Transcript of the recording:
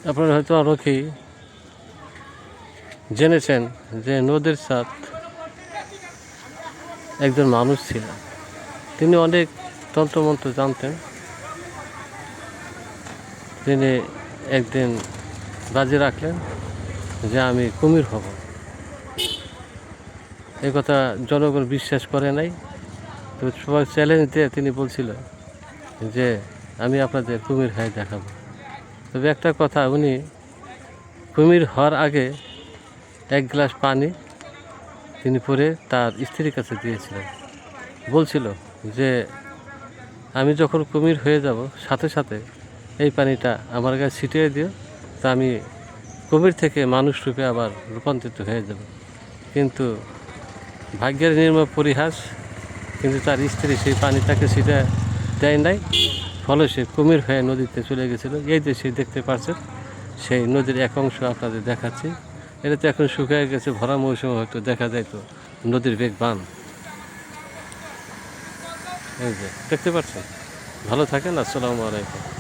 আপনারা হয়তো অনেকেই জেনেছেন যে নদীর চাঁদ একজন মানুষ ছিলেন। তিনি অনেক তন্ত্রমন্ত্র জানতেন। তিনি একদিন বাজি রাখলেন যে আমি কুমির হব। এ কথা জনগণ বিশ্বাস করে নাই। তো সবাই চ্যালেঞ্জ দিয়ে তিনি বলছিল যে আমি আপনাদের কুমির হয়ে দেখাবো। তবে একটা কথা, উনি কুমির হওয়ার আগে এক গ্লাস পানি তিনি পরে তার স্ত্রীর কাছে দিয়েছিলেন। বলছিল যে আমি যখন কুমির হয়ে যাব সাথে সাথে এই পানিটা আমার গায়ে ছিটিয়ে দিও, তা আমি কুমির থেকে মানুষ রূপে আবার রূপান্তরিত হয়ে যাব। কিন্তু ভাগ্যের নির্মম পরিহাস, কিন্তু তার স্ত্রী সেই পানি তাকে ছিটে দেয় নাই, ফলে সে কুমির হয়ে নদীতে চলে গেছিল। এই যে সে দেখতে পাচ্ছেন, সেই নদীর এক অংশ আপনাদের দেখাচ্ছি। এটা তো এখন শুকিয়ে গেছে, ভরা মৌসুমে হয়তো দেখা যায় তো নদীর বেগ বান। এই যে দেখতে পাচ্ছেন। ভালো থাকেন। আসসালামু আলাইকুম।